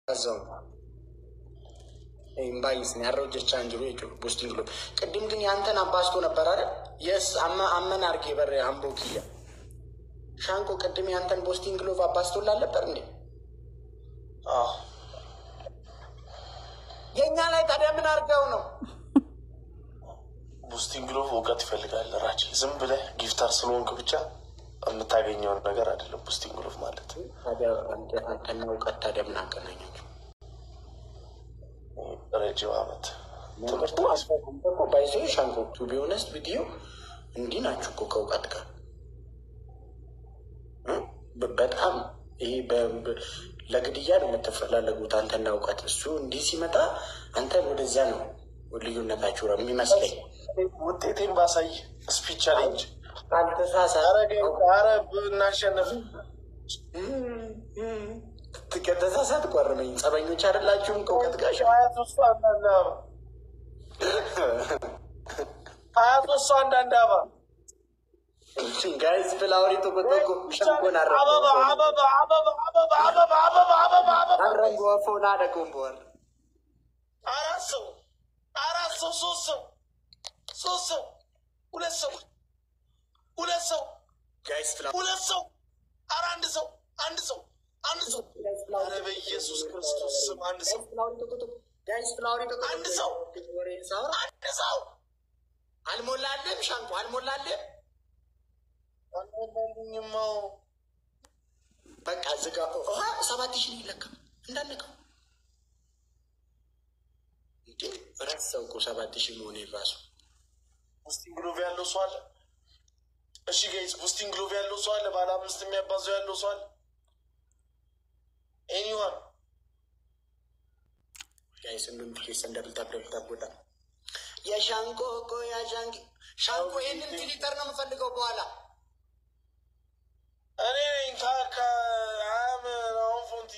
አዛው ኤምባይስ ያረው ጀቻንጅሩ የጩ ቦስቲንግ ግሎቭ ቅድም ግን ያንተን አባስቶ ነበር አይደል? የስ አመን አርጌ በር አምቦኪያ ሻንቆ ቅድም ያንተን ቦስቲንግ ግሎቭ አባስቶላል ነበር እንዴ? የኛ ላይ ታዲያ ምን አርገው ነው? ቦስቲንግ ግሎቭ እውቀት ይፈልጋል። ራች ዝም ብለህ ጊፍታር ስለሆንክ ብቻ የምታገኘውን ነገር አይደለም። ቦስቲንግ ግሎቭ ማለት ታዲያ አንተና እውቀት ታዲያ ምን አገናኛቸው? ረጅም ዓመት ትምህርት ባይዞ ሻንቆ ቱ ቢሆነስት ቪዲዮ እንዲህ ናችሁ እኮ ከእውቀት ጋር በጣም ይሄ ለግድያ ነው የምትፈላለጉት አንተና እውቀት። እሱ እንዲህ ሲመጣ አንተ ወደዛ ነው ልዩነታችሁ የሚመስለኝ። ውጤቴን ባሳይ ስፒች ቻሌንጅ አረብ እናሸነፍ ተሳሳት ቆርመኝ ጸበኞች አይደላችሁም ከእውቀት ጋር ሀያቶሱ አንዳንድ አባ ጋይዝ ፍላወሪ ተቆጠቁ ሸንኮን አረንጓ ፎና ደቁም ቦር አራት ሰው ሶስት ሰው ሁለት ሰው ጋይዝ ፍላወሪ ሁለት ሰው አንድ ሰው ኧረ በኢየሱስ ክርስቶስ ስም አንድ ሰው ጋይዝ ፍላወሪ አንድ ሰው አልሞላልም ሻንቆ አልሞላልም አንዳንድኝማው በቃ ዝጋ 7000 ይለካ እንዳነቀው እንዴ ረሰው እኮ 7000 መሆን ይራሱ ቦስቲንግ ግሎቭ ያለው ሰው አለ። እሺ ጋይስ ቦስቲንግ ግሎቭ ያለው ሰው አለ። ባለ 5 የሚያባዘው ያለው ሰው አለ። ኤኒዋን ጋይስ እንደም ትኬስ እንደብልታ ቦታ የሻንቆ እኮ ሻንቆ ይሄንን ፊልተር ነው የምፈልገው በኋላ እኔ አም ናውን ፎንቲ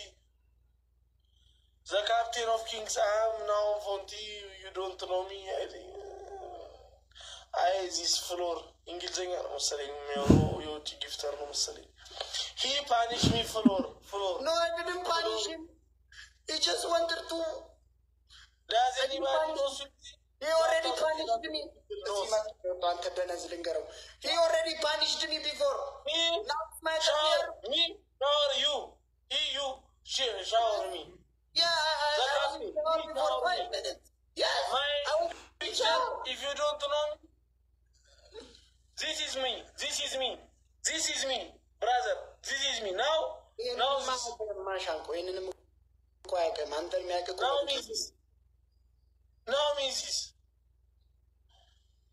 ዘ ካፕቴን ኦፍ ኪንግስ አም ናውን ፎንቲ ዩ ዶንት ኖ ሚ አይ ዚስ ፍሎር እንግሊዝኛ ነው መሰለኝ የሚሆነው የውጭ ጊፍተር ነው መሰለኝ። ሂ ፓኒሽ ሚ ፍሎር ኖ አይ ዲድንት ፓኒሽ ሂም ሂ ጀስት ዋንትድ ቱ ዳዝ ኤኒባዲ ኖ he already punished me አንተ ደነዝ ልንገረው he already punished me before now it's my turn me shower you you shower me yeah I before 5 minutes yes I will shower if you don't know me this is me brother this is me now ማሻንቆ ይሄንንም እኮ አያውቅም አንተ የሚያውቅ No, Mrs.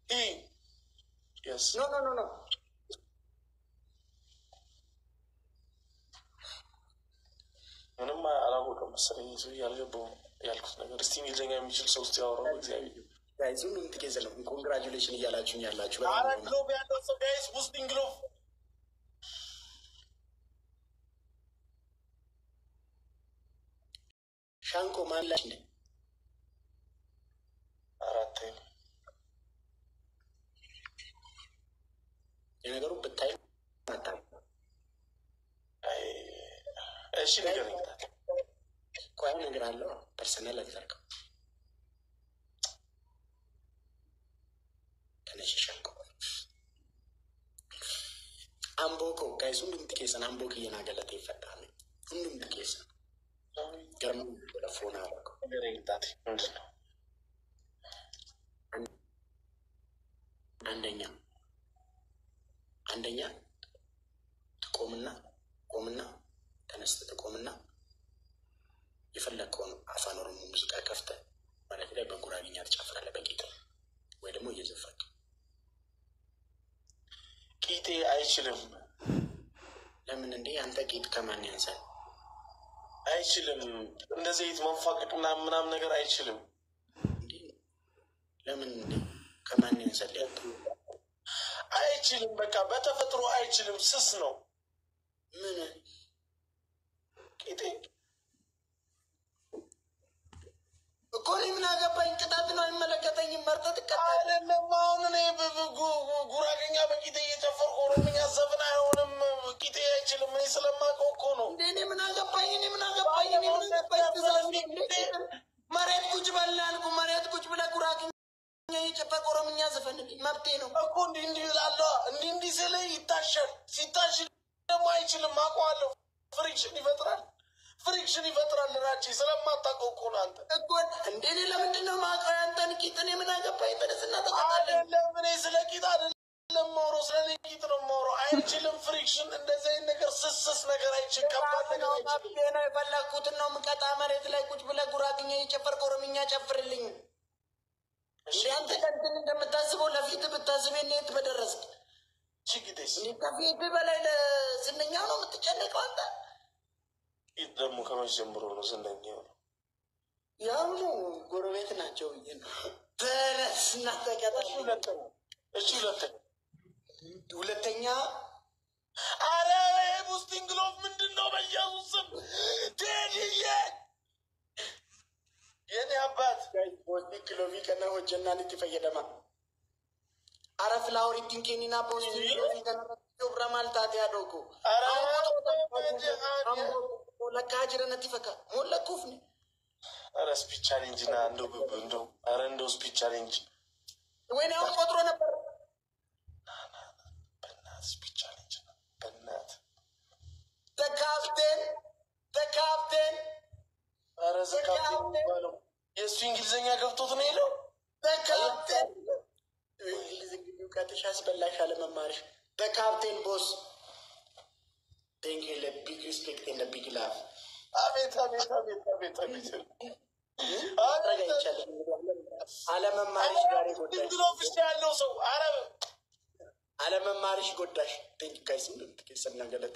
He. Yes. No. ምንም አላወቀም መሰለኝ ሰው ያልገባው ያልኩት ነገር። እስቲ እንግሊዝኛ የሚችል ሰው ውስጥ ያወራው እግዚአብሔር ጋይዝ ሁሉም ትኬዘለው ኮንግራጁሌሽን እያላችሁኝ ያላችሁ አረ ግሎብ ያለው ሰው ጋይስ ቦስቲንግ ግሎቭ ሻንቆ ማላሽ ነኝ አራት የነገሩ ብታይ ማታ እሺ ነገር ይላል ቆይ ነገር አለው ፐርሰናል አድርገው ተነሽ ሻንቆ አምቦኮ ጋይስ ሁሉም ትኬሰን አምቦክ እየናገለተ ይፈታል ሁሉም ትኬሰን ገርም ቴሌፎን አረጋው ነገር ይላል ምንድነው አንደኛ ቆምና ተነስተ ተቆምና የፈለከውን አፋን ኦሮሞ ሙዚቃ ከፍተ ማለት ላይ በጉራጌኛ ተጨፍራለህ በቂጥ ወይ ደግሞ እየዘፈንክ ቂጤ አይችልም ለምን እንዴ አንተ ቂጥ ከማን ያንሳል አይችልም እንደዚህ አይነት መንፋቀቅ ምናምን ነገር አይችልም እንዴ ለምን እንዴ ከማን ያንሳል አይችልም በቃ በተፈጥሮ አይችልም ስስ ነው ምን ቂጤ እኮ ምን አገባኝ ቅጣት ነው አይመለከተኝም መርጠህ ትቀጣለህ አይደለም አሁን እኔ ጉራጌኛ በቂጤ እየጨፈርኩ ኦሮምኛ ዘፈን አይሆንም ቂጤ አይችልም። እኔ ስለማውቀው እኮ ነው። እኔ ምን አገባኝ? መሬት ቁጭ በል አልኩ። መሬት ቁጭ ብለህ ጉራጌኛ የጨፈር ኦሮምኛ ዘፈንልኝ መብቴ ነው እኮ። እንዲህ እላለሁ። እንዲህ ስለ ይታሻል። ሲታሽ ደግሞ አይችልም። አውቀዋለሁ። ፍሪክሽን ይፈጥራል። ራቼ ስለማታውቀው እኮ ነው አንተ እኮ። እንዴ እኔ ለምንድን ነው የማውቀው ያንተን ቂጥ? እኔ ምን አገባኝ? ተነስና ተቀጣለን። አይደለም እኔ ስለ ቂጥ አይደለም የማወራው፣ ስለ እኔ ቂጥ ነው የማወራው። አይችልም። ፍሪክሽን እንደዚህ አይነት ነገር ስስ ነገር አይችልም። ከባድ ነገር አይችልም። ነው የፈለግኩትን ነው የምቀጣ። መሬት ላይ ቁጭ ብለህ ጉራጌኛ የጨፈር ኦሮምኛ ጨፍርልኝ። እንዴ አንተ ከንትን እንደምታስበው ለፊት ብታስብ የት በደረስክ? ከፊት በላይ ለዝነኛ ነው የምትጨነቀው አንተ። ቂጥ ደግሞ ከመቼ ጀምሮ ነው ዝነኛ ነው? ያው ነው ጎረቤት ናቸው ብዬ ነው። ተነስና ተቀጣ። ሁለተኛ አረ ቦስቲንግ ግሎቭ ምንድን ነው? በኢየሱስ ስም ቴዲዬ የኔ አባት ቦስቲንግ ግሎቭ ከና ሆጀና ልት ፈየደማ አረ ፍላወር ቲንኬኒና ቦስቲንግ ግሎቭ ከና ፕሮግራማል ታዲያ ዶኩ አረ ለካ ጅረነት ይፈካ ሞለቱፍኒ አረ ስፒች ቻሌንጅ ና እንደው ግብ እንደው አረ እንደው ስፒች ቻሌንጅ ወይኔ አሁን ቆጥሮ ነበር። በእናትህ ስፒች ቻሌንጅ ና በእናትህ ተካፕቴን አረ ዘካፕቴን የሚባለው የእሱ እንግሊዝኛ ገብቶት ነው የለው። ተካፕቴን እንግሊዝኛ እውቀትሽ አስበላሽ አለመማርሽ። ተካፕቴን ቦስ ቴንክ ዩ ለቢግ ሪስፔክት ኤንድ ቢግ ላቭ። አቤት አለመማርሽ ጋር ጎዳሽ። ኦፊስ ያለው ሰው አረብ አለመማርሽ ጎዳሽ። ቴንክ ዩ ጋይስ እንደተከሰና ገለጥ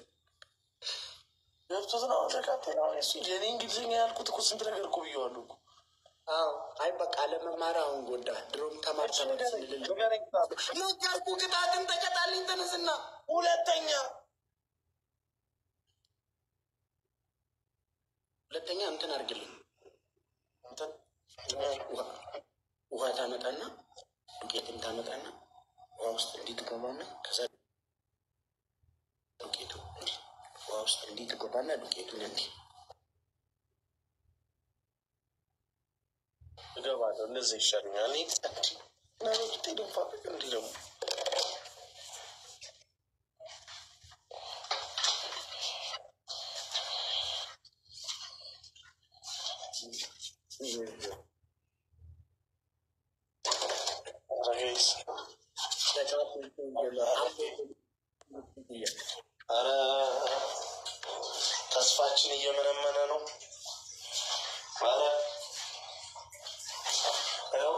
ገብቶት ነው ተካፕቴን። አሁን እሱ የኔ እንግሊዝኛ ያልኩት እኮ ስንት ነገር እኮ ብዬዋለሁ እኮ። አዎ አይ በቃ አለመማር አሁን ጎዳ። ድሮም ተማርተን ስንልል ነገርኩ። ቅጣትን ተቀጣልኝ። ተነስና ሁለተኛ እንትን አድርግልኝ። ውሃ ታመጣና ዱቄትን ታመጣና ውሃ ውስጥ እንዲህ ትገባና ከዛ ዱቄቱ እንዲህ ውሃ ውስጥ እንዲህ ትገባና ዱቄቱን እንዲህ እገባለሁ። እንደዚያ ይሻለኛል። እኔ ናሮት ደንፋ እንዲህ ደግሞ አረ ተስፋችን እየመነመነ ነው። አረ ያው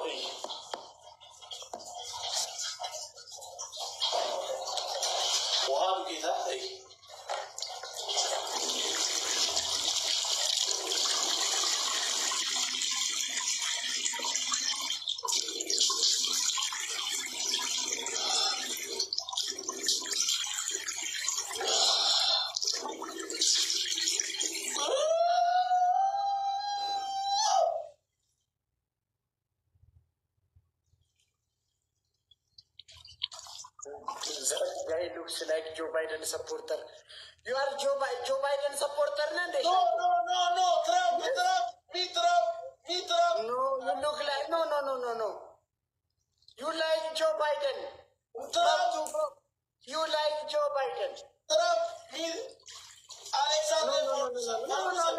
ውሃ ዱቄታ guy looks like Joe Biden supporter. You are Joe Biden supporter, Nande? No, Trump. No, you look like no. You like Joe Biden. Trump. You like Joe Biden. Trump. Me. Alexander. No.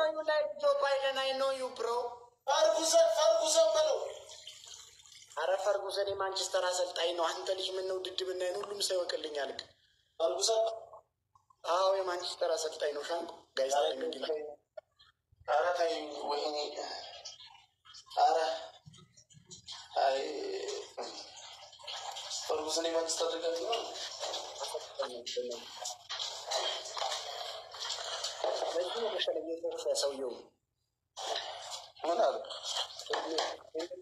You like Joe Biden. I know you, bro. Ferguson, bro. አረ ፈርጉሰን የማንቸስተር አሰልጣኝ ነው። አንተ ልጅ ምን ነው ድድብና ሁሉም ሰው ይወቅልኛል። ፈርጉሰን አዎ የማንቸስተር አሰልጣኝ ነው። ሻንቆ ጋይስ ታይሚንግ አረ ታይ ወይኔ አረ አይ ፈርጉሰን የማንቸስተር ደጋፊ ነው። ሰውየው ምን አለ?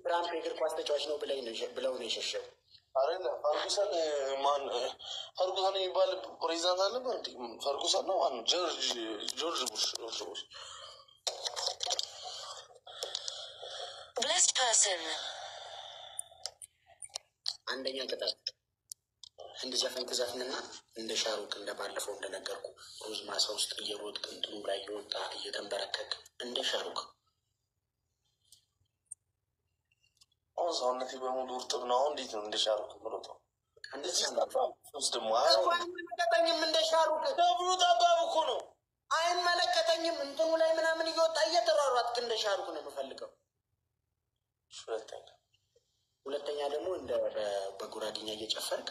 ትራምፕ የእግር ኳስ ተጫዋች ነው ብለው ነው የሸሸው። አይደለ ፈርጉሰን ማን ፈርጉሰን የሚባል ፕሬዚዳንት አለ እንዴ? ፈርጉሰን ነው ማን? ጆርጅ ቡሽ Blessed person. አንደኛ ቅጣት ህንድ ዘፈን ትዘፍንና እንደ ሻሩክ እንደባለፈው እንደነገርኩ ሩዝ ማሳ ውስጥ እየሮጥክ እንትኑ ላይ እየወጣ እየተንበረከክ እንደ ሻሩክ አሁን ሰውነቴ በሙሉ እርጥብ ነው። እንዴት ነው እንደ ሻሩክ ምሮጠው? እንደዚህ ደግሞ አይመለከተኝም። እንደ ሻሩክ ተብሎ ጠባብ እኮ ነው። አይመለከተኝም። እንትኑ ላይ ምናምን እየወጣ እየተሯሯጥክ እንደ ሻሩክ ነው የምፈልገው። ሁለተኛ ደግሞ እንደ በጉራጌኛ እየጨፈርክ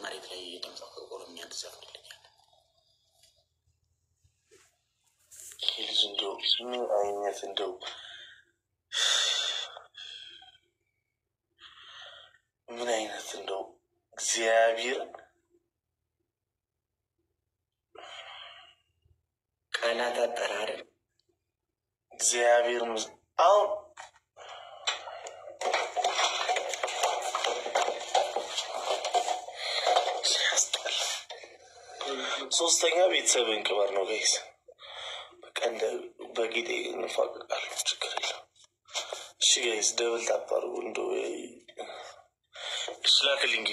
መሬት ላይ እየተንፈቀ ኦሮምኛ ትዘፍንልኛል። ልጅ እንደው ምን አይነት እንደው ምን አይነት እንደው እግዚአብሔር ቃላት አጠራር እግዚአብሔር አሁን ሶስተኛ ቤተሰብን ክበር ነው ጋይስ። በቃ እንደ በጌጤ እንፋቅቃለሁ፣ ችግር የለም። እሺ ጋይስ ደብል ታፓሩ እንደ ስላክልኝ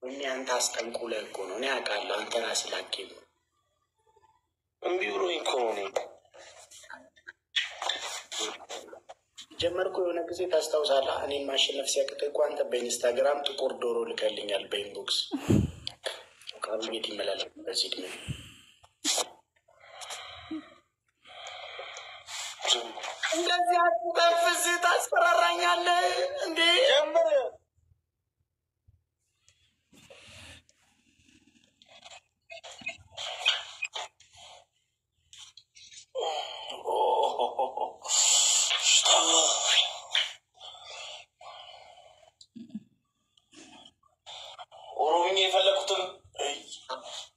እኔ አንተ አስጠንቁለህ እኮ ነው። እኔ አውቃለሁ አንተ ራስህ ላኬ ነው። እምቢ ብሎኝ እኮ ነው ጀመርኩ። የሆነ ጊዜ ታስታውሳለህ? እኔን ማሸነፍ ሲያቅተህ እኮ አንተ በኢንስታግራም ጥቁር ዶሮ ልከልኛል በኢንቦክስ። ቤት ይመላል በዚህ ዕድሜ እንደዚህ አትተንፍስ፣ ታስፈራራኛለህ እንዴ? ጀምር ኦሮምኛ የፈለኩትን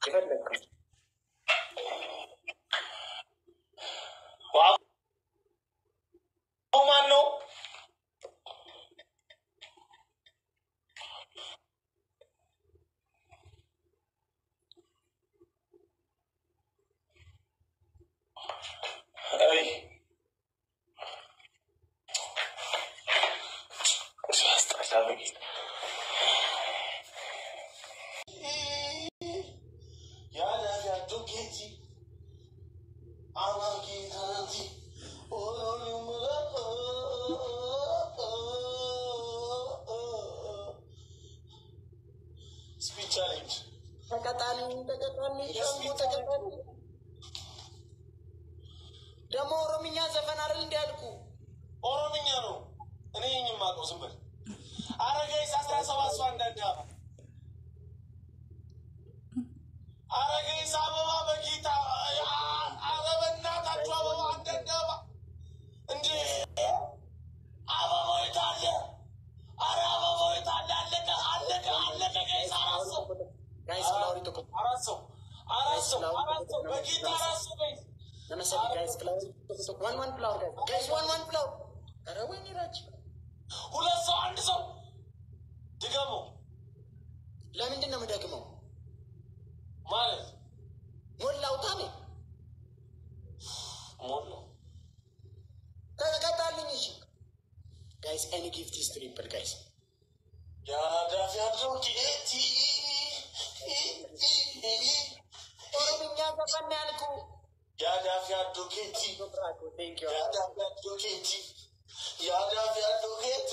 የፈለግኩት ማን ነው? ተቀጣሚ ደግሞ ኦሮምኛ ዘፈን አይደል እንዲያልኩ ኦሮምኛ ነው። እኔ የማውቀው ዝም በል አረጋይስ 17 ሰው አንዳንድ አረጋይስ አበባ በጌታ አበበናታችሁ አበባ አንዳንድ እንዴ አበባ ይታለ አረ አበባ ይታለ አለቀ ጋይስ ጋይስ ፍላወሪ ተቆ አራሰው በጌታ አራሰው ጋይስ ለምሳሌ ጋይስ ፍላወሪ ተቆ ዋን ፍላወር ጋይስ ዋን ፍላወር አረ ወይኔ ራች ሁለት ሰው አንድ ሰው ድገሙ። ለምንድን ነው የምደግመው? ማለት ሞላው ታኔ ሞላ ተቀጣልኝ። እሺ ጋይስ ኤኒ ጊፍት ኢዝ ትሪፕል ጋይስ ያዳፊ አድርው ቲቲ ኦሮምኛ ዘፈን ያልኩ ያዳፊ አድርጌቲ ያዳፊ አድርጌቲ ያዳፊ አድርጌቱ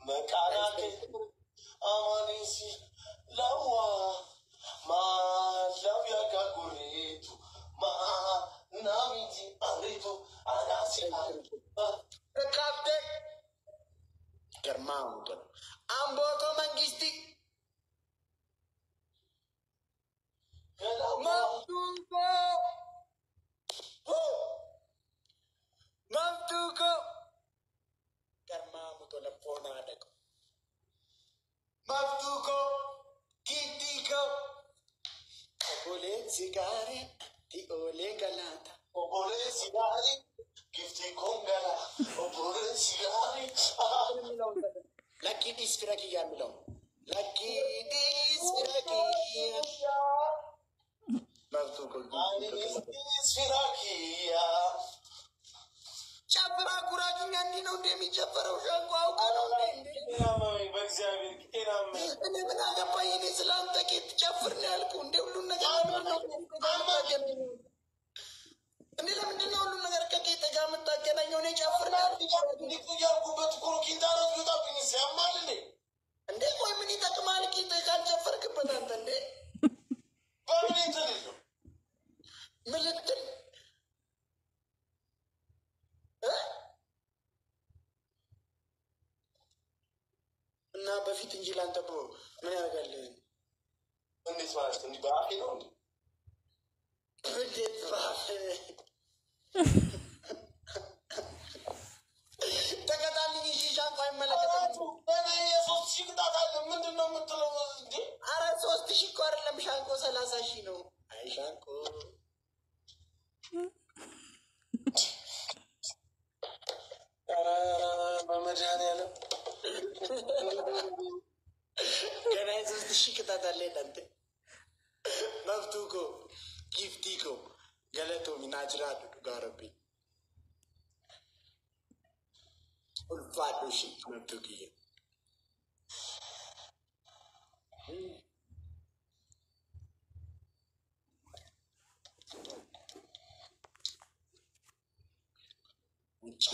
መቃናቴ አማኒሲ ለዋ ማላው ያጋጉሬቱ ማናሚቲ አሪቱ አናሲ ተካብደ ገርማው ነው አምቦቶ መንግስቲ Mamtuko Karmamu to lapona adako Mamtuko Kitiko Obole sigari Ti ole galata Obole sigari Gifti kongala Obole sigari Lucky disfiraki ya milon Lucky disfiraki Mamtuko disfiraki ya ጨፍራ ጉራጌኛ እንዲህ ነው እንደሚጨፈረው ሻንቆ አውቀህ ነው እንዴ? እኔ ምን አገባኝ? እኔ ስለአንተ ቄት ጨፍር ነው ያልኩህ እንደ ሁሉን ነገር እንዴ ለምንድን ነው ሁሉን ነገር ከቄት ጋር የምታገናኘው? እኔ ጨፍር ነው ያልኩበት እኮ ኪንታሮት ቢወጣብኝ ሲያማል እንዴ? ቆይ ምን ይጠቅማል ቄት ካልጨፈርክበት አንተ እንዴ? በምን የተልለው ምን ልትል እና በፊት እንጂ ላንተ ብሎ ምን ያደርጋል? እንዴት ማለት እንዲ በአፌ ነው እንዲ እንዴት በአፌ ተቀጣልኝ። እሺ ሻንቆ አይመለከትም። የሶስት ሺህ ቅጣት አለ። ምንድን ነው የምትለው እንዴ? አረ 3000 እኮ አይደለም ሻንቆ 30,000 ነው። አይ ሻንቆ በመድኃኒዓለም ገና 3000 ቅጣት አለ። እናንተ መብቱ እኮ ጊፍቲ እኮ ገለቶ ሚናጅራ ዱጋረቢ ኡልፋዶ ሺ መብቱ ግዬ ውጭ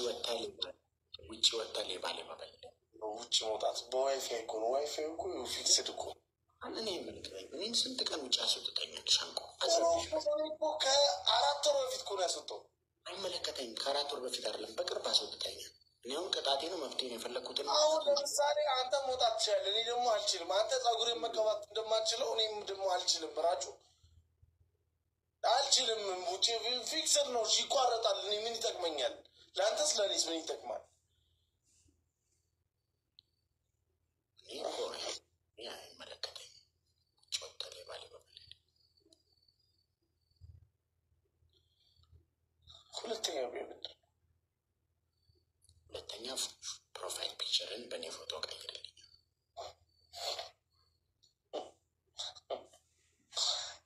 ወጣ ሌባ ሌባበል ውጭ መውጣት በዋይፋይ እኮ ነው። ዋይፋይ እኮ ፊክስድ እኮ እኔ የምልክለኝ እኔን ስንት ቀን ውጭ አስወጥተኛል? ሻንቆ ከ4 ወር በፊት እኮ ነው ያስወጣው። አይመለከተኝም። ከ4 ወር በፊት አይደለም በቅርብ አስወጥተኛል። እኔ አሁን ቅጣቴ ነው መፍትሄ ነው የፈለግኩትን። አሁን ለምሳሌ አንተ መውጣት ትችላለህ፣ እኔ ደግሞ አልችልም። አንተ ጸጉሬን መቀባት እንደማልችለው እኔም ደግሞ አልችልም። ብራችሁ አልችልም። ውጭ ፊክስድ ነው፣ ይቋረጣል። እኔ ምን ይጠቅመኛል? ለአንተስ ለእኔስ ምን ይጠቅማል? አይመለከተኝም። ጮታ ሌባ ሌባበል ሁለተኛ ፕሮፋይል ፒክቸርን በእኔ ፎቶ ቀይርልኝ።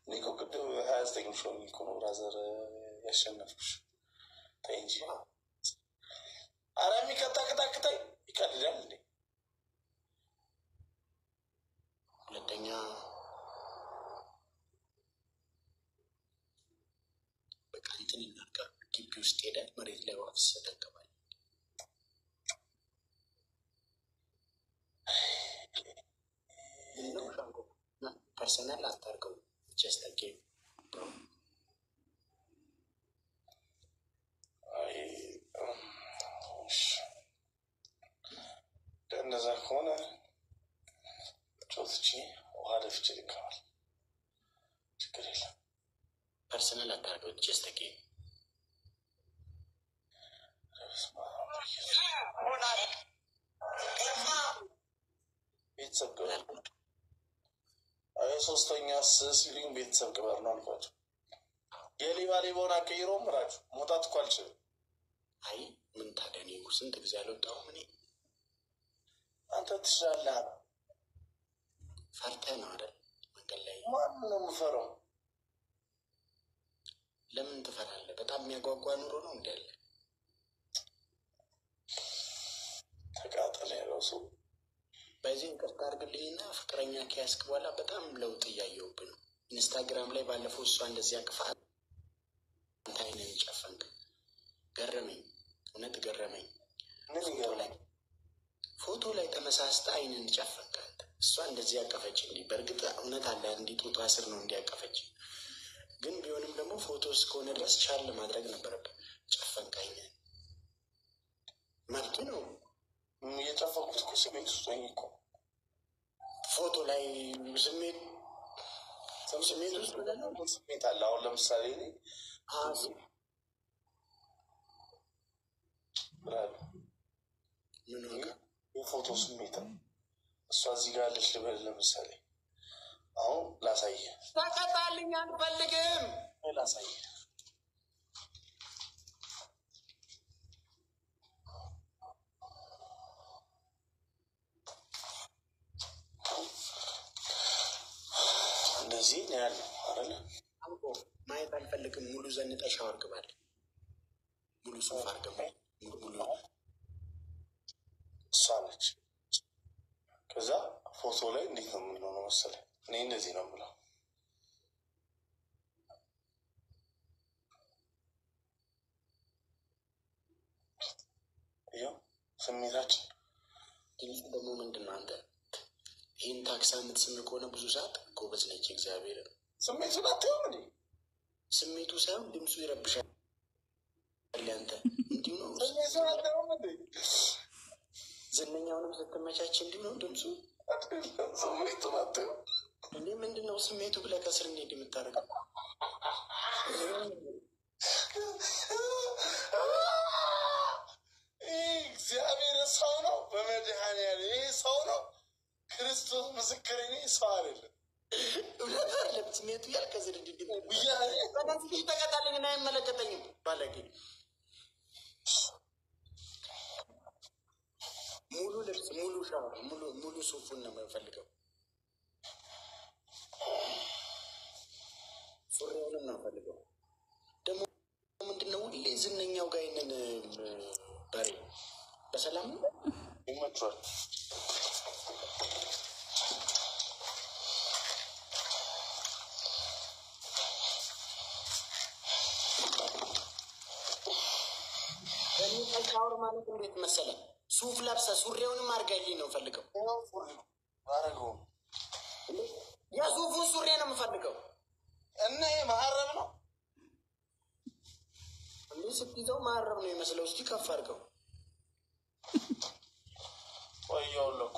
እኔ እኮ ቅድም 29 ሾ እኮ ነው ብራዘር ያሸነፍኩሽ። ተይ እንጂ ኧረ የሚቀጣቅጣቅጠኝ ይቀልዳል እንዴ? ሁለተኛ በቃ እንትን እናድርጋ። ግቢ ውስጥ ሄደን መሬት ላይ ዋፍስ ተጠቀማል። ፐርሰናል አታርገው። ጀስት ጌም እንደዛ ከሆነ ጮትቺ ውሃ ደፍቼ ልከዋል። ችግር የለም። ፐርሰናል አታርገው። ጀስት ጌም ቤተሰብ ግበር ሶስተኛ ሲሉኝ ቤተሰብ ግበር ነው አልኳቸው። የሌባ ሌባውን አቀይሮ ምራችሁ መውጣት እኮ አልችልም። አይ ምን ታዲያ እኔ ስንት ጊዜ አልወጣሁም። እኔ አንተ ትችላለህ። ፈርተህ ነው አይደል? መንገድ ላይ ማን ነው የምፈራው? ለምን ትፈራለህ? በጣም የሚያጓጓ ኑሮ ነው እንዲ ያለ ተቃጠለ ያለው ሰው በዚህ እንቅርታ አድርግልኝና ፍቅረኛ ከያዝክ በኋላ በጣም ለውጥ እያየሁብህ ነው። ኢንስታግራም ላይ ባለፈው እሷ እንደዚህ አቅፋ አንተ አይንን ጨፈንክ። ገረመኝ፣ እውነት ገረመኝ። ፎቶ ላይ ተመሳስተ አይንን ጨፈንክ አንተ። እሷ እንደዚህ ያቀፈች እንዲህ በእርግጥ እውነት አለ እንዲህ ጡቷ ስር ነው እንዲያቀፈች፣ ግን ቢሆንም ደግሞ ፎቶ እስከሆነ ድረስ ቻል ማድረግ ነበረብህ። ጨፈንክ አይንን። መብቱ ነው። የጨፈንኩት እኮ ስሜት ውስጥ ነኝ እኮ ፎቶ ላይ ስሜት ውስጥ ስሜት አለ። አሁን ለምሳሌ የፎቶ ስሜት ነው። እሷ እዚህ ጋር ያለች ልበል ለምሳሌ አሁን ላሳየ ተቀጣልኝ አንፈልግም ላሳየ እንደዚህ ነው ያለው አይደለ? ማየት አልፈልግም። ሙሉ ዘንጠሽ አወርግባል። ሙሉ ሱፍ አርገባ እሷነች ከዛ ፎቶ ላይ እንዴት ነው የምንሆነው መሰለኝ እኔ እንደዚህ ነው የምለው ይኸው ስሜታችን ደግሞ ምንድን ነው አንተ ይህን ታክሳ የምትስም ከሆነ ብዙ ሰዓት ጎበዝ ነች እግዚአብሔር ስሜቱን አታየውም እንዴ ስሜቱ ሳይሆን ድምፁ ይረብሻል አንተ እንዲሁ ነው ስሜቱን አታየውም እንዴ ዝነኛውንም ስትመቻች እንዲሁ ነው ድምፁ ስሜቱን አታየውም እንዴ ምንድን ነው ስሜቱ ብለህ ከስር እንዴት የምታደርገው እግዚአብሔር ሰው ነው በመድኃኒዓለም ይህ ሰው ነው ክርስቶስ ምስክር ሰው አይደለም እውነት አይደለም ስሜቱ ያልከዝር እንዲህ ተቀጣልኝ እና አይመለከተኝም ባለጌ ሙሉ ልብስ ሙሉ ሻወር ሙሉ ሱፉን ነው የምፈልገው ሱሪውንም ነው የምፈልገው ደግሞ ምንድነው ሁሌ ዝነኛው ጋር ይንን በሬ በሰላም ይመቸዋል ሻወር ማለት እንዴት መሰለህ ሱፍ ለብሰህ ሱሪውንም አድርገህልኝ ነው የምፈልገው አረገው የሱፉን ሱሪ ነው የምፈልገው እና ይሄ መሀረብ ነው እንዴ ስትይዘው መሀረብ ነው የመስለው እስኪ ከፍ አድርገው ወየውልኩ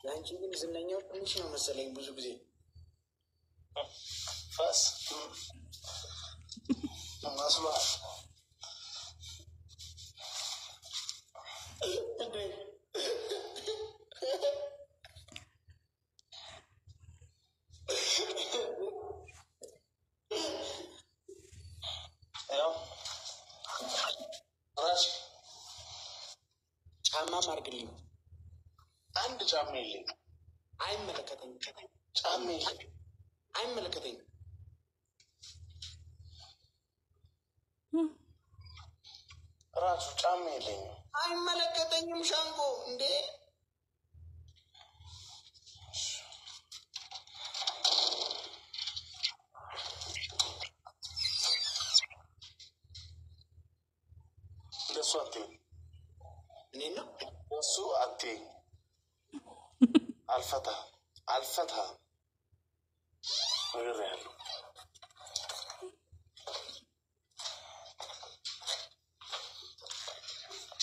ያንቺ ግን ዝነኛው ትንሽ ነው መሰለኝ ብዙ ጊዜ ፈስ መስሏል ራስ ጫማ ማርግልኝ አንድ ጫማ የለኝ አይመለከተኝም ጫማ የለኝ አይመለከተኝም ራሱ ጫማ የለኝም አይመለከተኝም ሻንጎ እንዴ እንደሱ አትይኝ እኔ ነው እሱ አትይኝ አልፈታህም ነግሬሃለሁ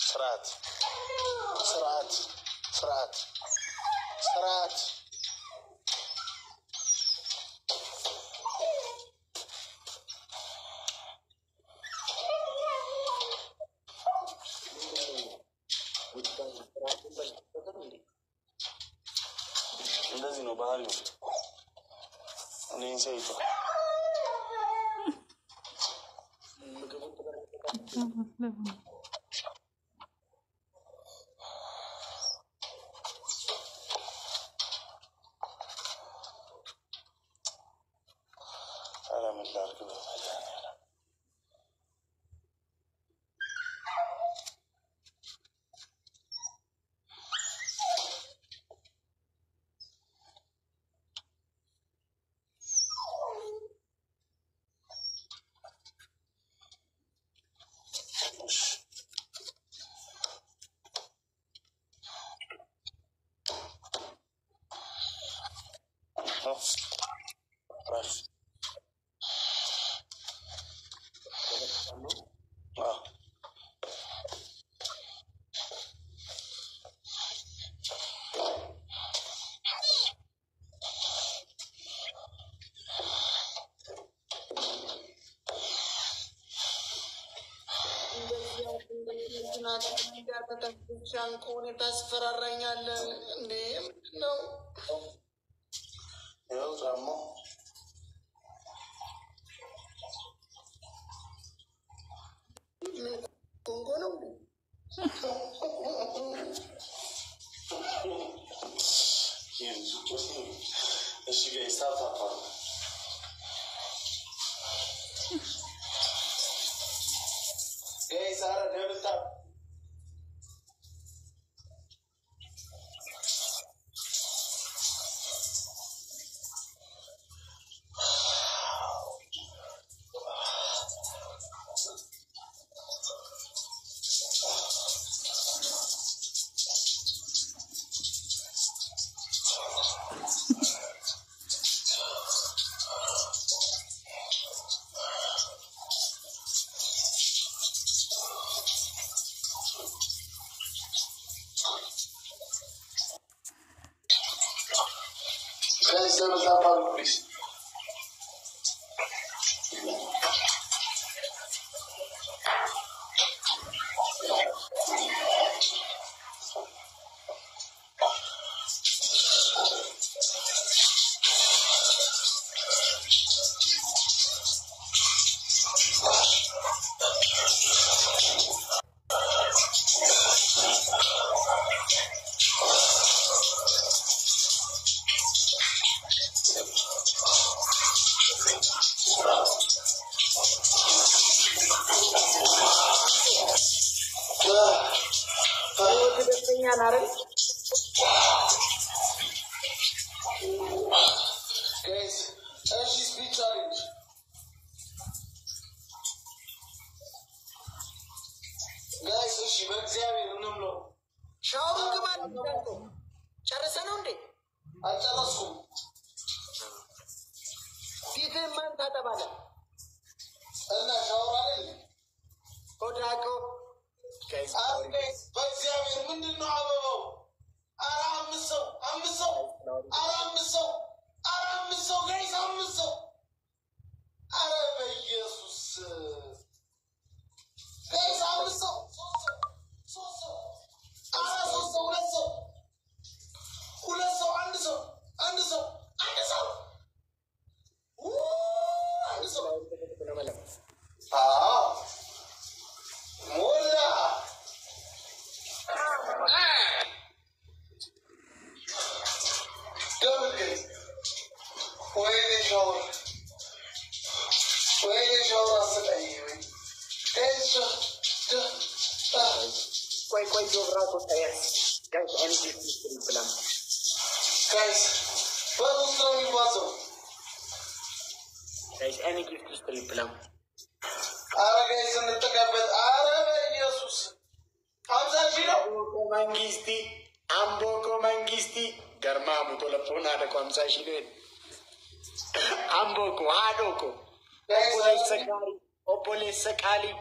ስርዓት እንደዚህ ነው ባህል ነው እኔን ሰይቷ ምን ላድርግ በመድኃኒዓለም ሻንቆን ታስፈራራኛለህ እንዴ ምንድን ነው ይኸው ጫማው ኮንጎ ነው እሺ ጋይስ ታፕ Guys, there was that part, please. Guys, she's speed challenge. Guys, she makes no. Shower come on. Charasanonde. Achalasku. Peter man tatabala. Anna shower. Odako. Guys, but Ziavi, when did not I'm so, guys, I'm so. Jesus. Guys, I'm so. Guys, any gift is still plum. Guys, in the Takabet, Jesus. Amboko mangisti, Garmamu to la Pona de Comsashide. Amboko, Hadoko, Opole Sakali,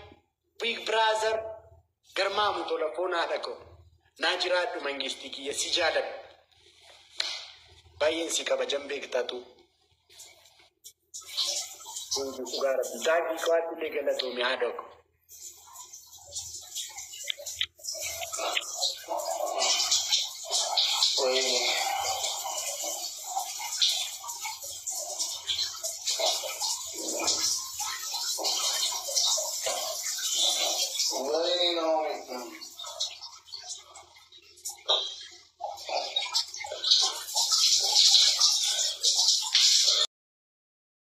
Big Brother, Garmamu to la Pona de Co. Najira to Mangistiki, a Sijada. Bayin Sikabajambek tattoo. Dagi kwati legala to mi hadoko. Wait.